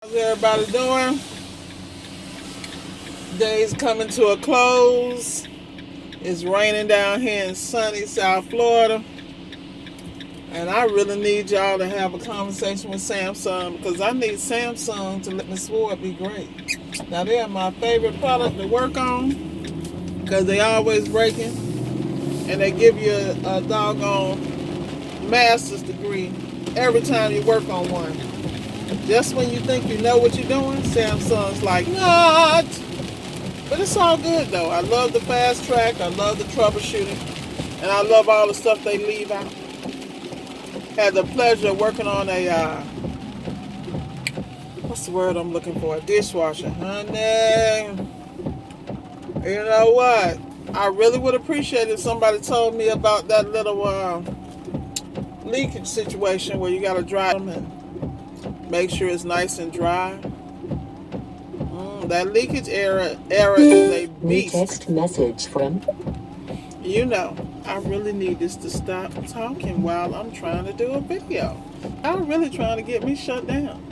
How's everybody doing? Day's coming to a close. It's raining down here in sunny South Florida. And I really need y'all to have a conversation with Samsung because I need Samsung to let me sword be great. Now, they're my favorite product to work on because they always breaking and they give you a doggone master's degree every time you work on one. Just when you think you know what you're doing, Samsung's like, not. But it's all good though. I love the fast track. I love the troubleshooting. And I love all the stuff they leave out. Had the pleasure of working on what's the word I'm looking for? A dishwasher. Honey, you know what? I really would appreciate if somebody told me about that little leakage situation where you got to dry them and make sure it's nice and dry. That leakage era is a beast. New text message from. You know, I really need this to stop talking while I'm trying to do a video. I'm really trying to get me shut down.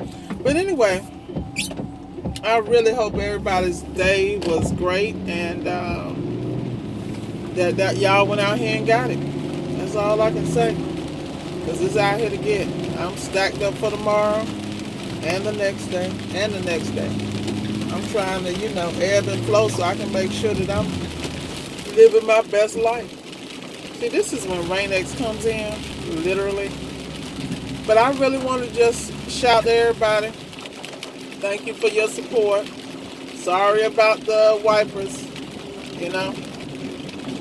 But anyway, I really hope everybody's day was great and that y'all went out here and got it. That's all I can say. Because it's out here to get. I'm stacked up for tomorrow and the next day and the next day. I'm trying to, ebb and flow so I can make sure that I'm living my best life. See, this is when Rain-X comes in, literally. But I really want to just shout to everybody. Thank you for your support. Sorry about the wipers.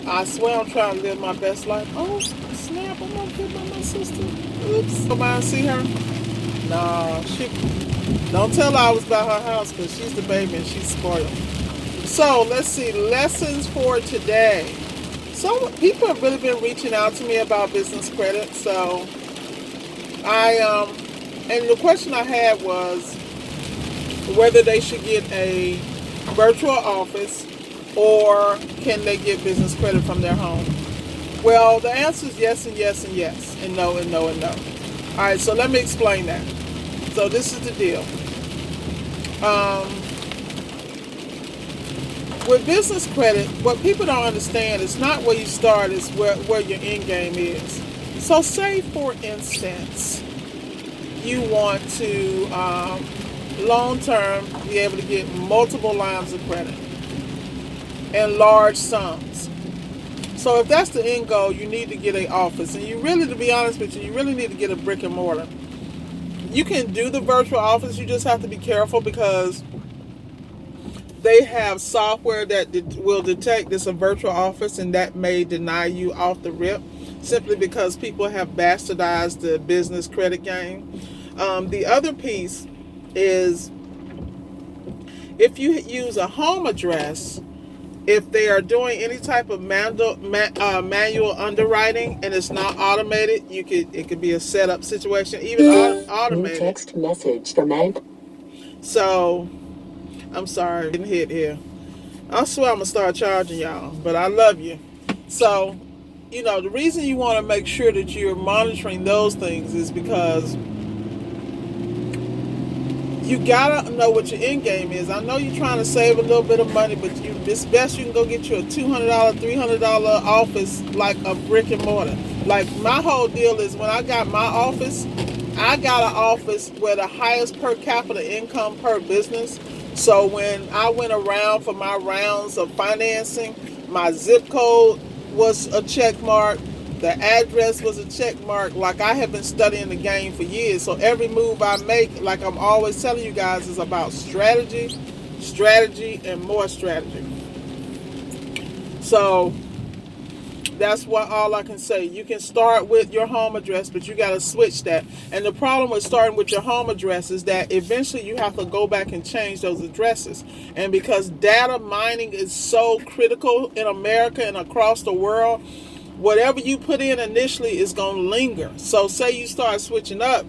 I swear I'm trying to live my best life. Oh, snap, I'm not good by my sister. Oops. Somebody see her? No, don't tell her I was by her house because she's the baby and she's spoiled. So let's see, lessons for today. So people have really been reaching out to me about business credit. So and the question I had was whether they should get a virtual office or can they get business credit from their home. Well, the answer is yes and yes and yes and no and no and no. All right, so let me explain that. So this is the deal. With business credit, what people don't understand is not where you start, it's where your end game is. So say, for instance, you want to long term be able to get multiple lines of credit and large sums. So if that's the end goal, you need to get an office. And you really, to be honest with you really need to get a brick and mortar. You can do the virtual office, you just have to be careful because they have software that will detect this a virtual office and that may deny you off the rip simply because people have bastardized the business credit game. The other piece is if you use a home address, if they are doing any type of manual underwriting and it's not automated, it could be a setup situation, even automated. New text message from Ed. So, I'm sorry, getting hit here. I swear I'm gonna start charging y'all, but I love you. So, the reason you want to make sure that you're monitoring those things is because you gotta know what your end game is. I know you're trying to save a little bit of money, but it's best you can go get you a $200, $300 office, like a brick and mortar. Like my whole deal is when I got my office, I got an office where the highest per capita income per business. So when I went around for my rounds of financing, my zip code was a check mark. The address was a check mark. Like I have been studying the game for years. So every move I make, like I'm always telling you guys, is about strategy, and more strategy. So that's what all I can say. You can start with your home address, but you got to switch that. And the problem with starting with your home address is that eventually you have to go back and change those addresses. And because data mining is so critical in America and across the world, whatever you put in initially is going to linger. So say you start switching up,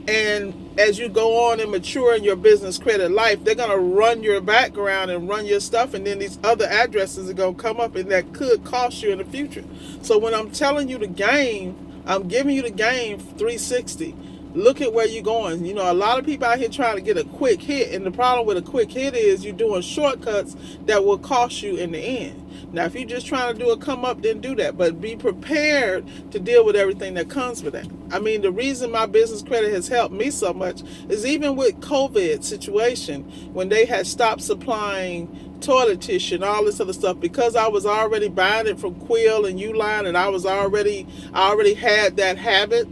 and as you go on and mature in your business credit life, they're going to run your background and run your stuff, and then these other addresses are going to come up, and that could cost you in the future. So when I'm telling you the game, I'm giving you the game 360. Look at where you're going. You know, a lot of people out here trying to get a quick hit, and the problem with a quick hit is you're doing shortcuts that will cost you in the end. Now, if you're just trying to do a come up, then do that, but be prepared to deal with everything that comes with that. I mean, the reason my business credit has helped me so much is even with COVID situation, when they had stopped supplying toilet tissue and all this other stuff, because I was already buying it from Quill and Uline, and I already had that habit.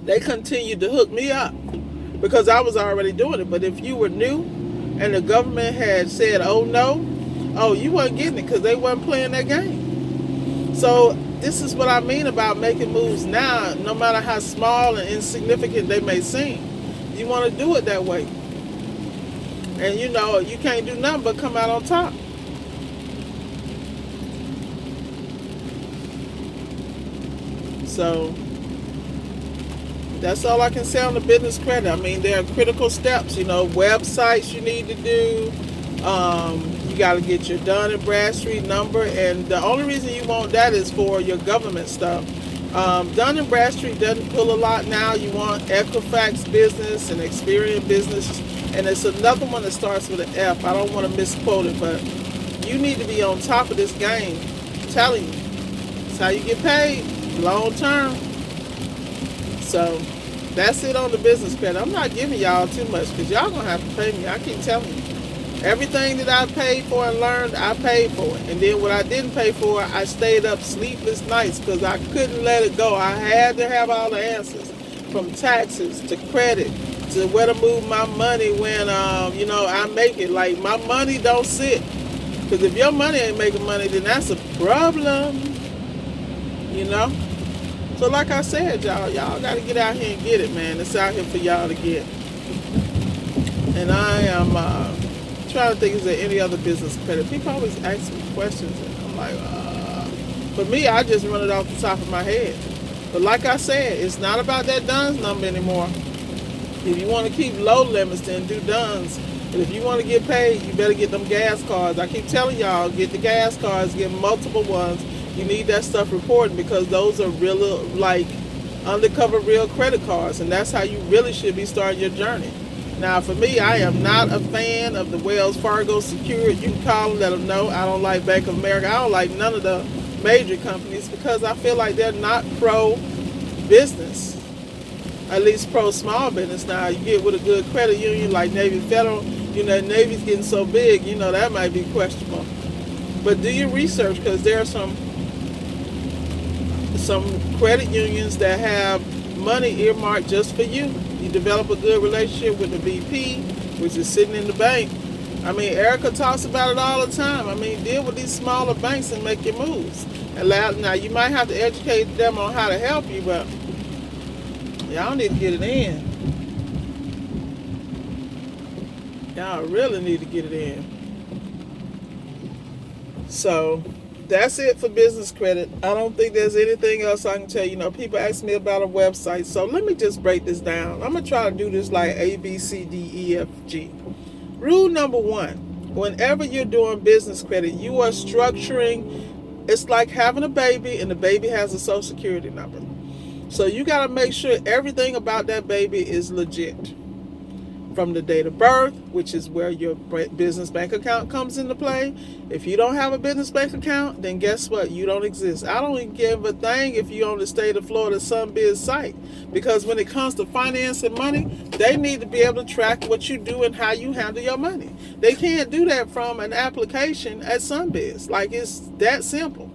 They continued to hook me up because I was already doing it. But if you were new and the government had said, oh no, oh, you weren't getting it because they weren't playing that game. So this is what I mean about making moves now, no matter how small and insignificant they may seem. You want to do it that way. And you know, you can't do nothing but come out on top. So that's all I can say on the business credit. I mean, there are critical steps, you know, websites you need to do. You got to get your Dun & Bradstreet number, and the only reason you want that is for your government stuff. Dun & Bradstreet doesn't pull a lot now. You want Equifax Business and Experian Business, and it's another one that starts with an F. I don't want to misquote it, but you need to be on top of this game. I'm telling you, it's how you get paid long term. So that's it on the business credit. I'm not giving y'all too much because y'all gonna have to pay me. I keep telling you, everything that I paid for and learned, I paid for it. And then what I didn't pay for, I stayed up sleepless nights because I couldn't let it go. I had to have all the answers, from taxes to credit to where to move my money when you know, I make it. Like, my money don't sit, because if your money ain't making money, then that's a problem, you know. So like I said, y'all got to get out here and get it, man. It's out here for y'all to get. And I am trying to think, is there any other business credit? People always ask me questions, and I'm like, for me, I just run it off the top of my head. But like I said, it's not about that DUNS number anymore. If you want to keep low limits, then do DUNS. But if you want to get paid, you better get them gas cards. I keep telling y'all, get the gas cards, get multiple ones. You need that stuff reported, because those are real, like, undercover real credit cards, and that's how you really should be starting your journey. Now, for me, I am not a fan of the Wells Fargo Secured. You can call them, let them know. I don't like Bank of America. I don't like none of the major companies because I feel like they're not pro-business, at least pro-small business. Now, you get with a good credit union like Navy Federal, you know, Navy's getting so big, you know, that might be questionable. But do your research, because there are some credit unions that have money earmarked just for you. You develop a good relationship with the VP, which is sitting in the bank. I mean, Erica talks about it all the time. I mean, deal with these smaller banks and make your moves. Now, you might have to educate them on how to help you, but y'all need to get it in. Y'all really need to get it in. So that's it for business credit. I don't think there's anything else I can tell you. You know, people ask me about a website, so let me just break this down. I'm going to try to do this like A, B, C, D, E, F, G. Rule number 1, whenever you're doing business credit, you are structuring, it's like having a baby, and the baby has a social security number. So you got to make sure everything about that baby is legit. From the date of birth, which is where your business bank account comes into play. If you don't have a business bank account, then guess what? You don't exist. I don't even give a thing if you're on the state of Florida SunBiz site, because when it comes to finance and money, they need to be able to track what you do and how you handle your money. They can't do that from an application at SunBiz. Like, it's that simple.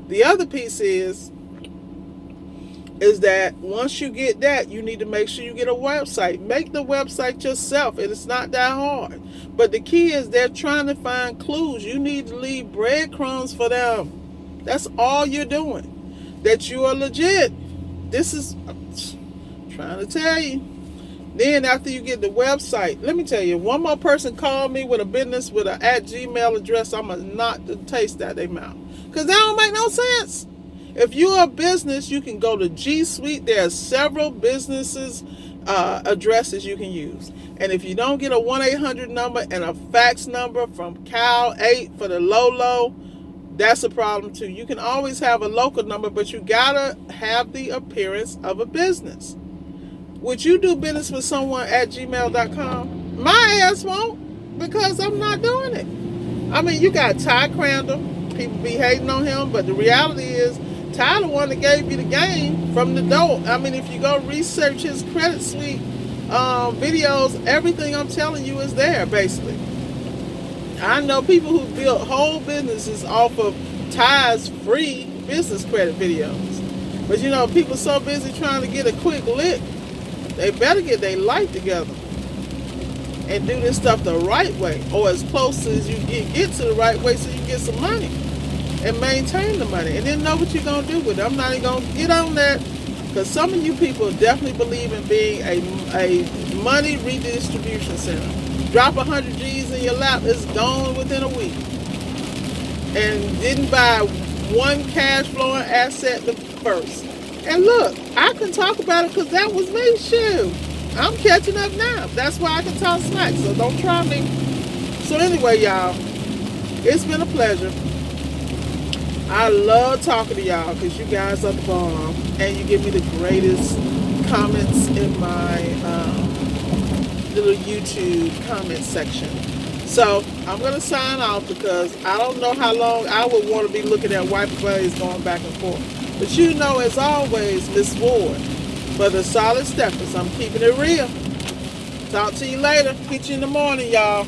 The other piece is that once you get that, you need to make sure you get a website. Make the website yourself. It is not that hard. But the key is they're trying to find clues. You need to leave breadcrumbs for them. That's all you're doing. That you are legit. This is, I'm trying to tell you. Then after you get the website, let me tell you, one more person called me with a business with an @Gmail address, I'm going to knock the taste out of their mouth. Because that don't make no sense. If you're a business, you can go to G Suite. There are several businesses addresses you can use. And if you don't get a 1-800 number and a fax number from Cal 8 for the low, that's a problem too. You can always have a local number, but you gotta have the appearance of a business. Would you do business with someone at gmail.com? My ass won't, because I'm not doing it. I mean, you got Ty Crandall. People be hating on him, but the reality is Ty the one that gave you the game from the door. I mean, if you go research his Credit Suite videos, everything I'm telling you is there, basically. I know people who built whole businesses off of Ty's free business credit videos. But you know, people so busy trying to get a quick lick, they better get their life together and do this stuff the right way, or as close as you get to the right way, so you can get some money and maintain the money, and then know what you're going to do with it. I'm not even going to get on that, because some of you people definitely believe in being a money redistribution center. Drop 100 G's in your lap, it's gone within a week. And didn't buy one cash flowing asset the first. And look, I can talk about it because that was me. Shoot, I'm catching up now. That's why I can talk smack, so don't try me. So anyway, y'all, it's been a pleasure. I love talking to y'all because you guys are the bomb, and you give me the greatest comments in my little YouTube comment section. So I'm going to sign off because I don't know how long I would want to be looking at wiper blades going back and forth. But you know, as always, Miss Ward, for the solid steppers, I'm keeping it real. Talk to you later. Catch you in the morning, y'all.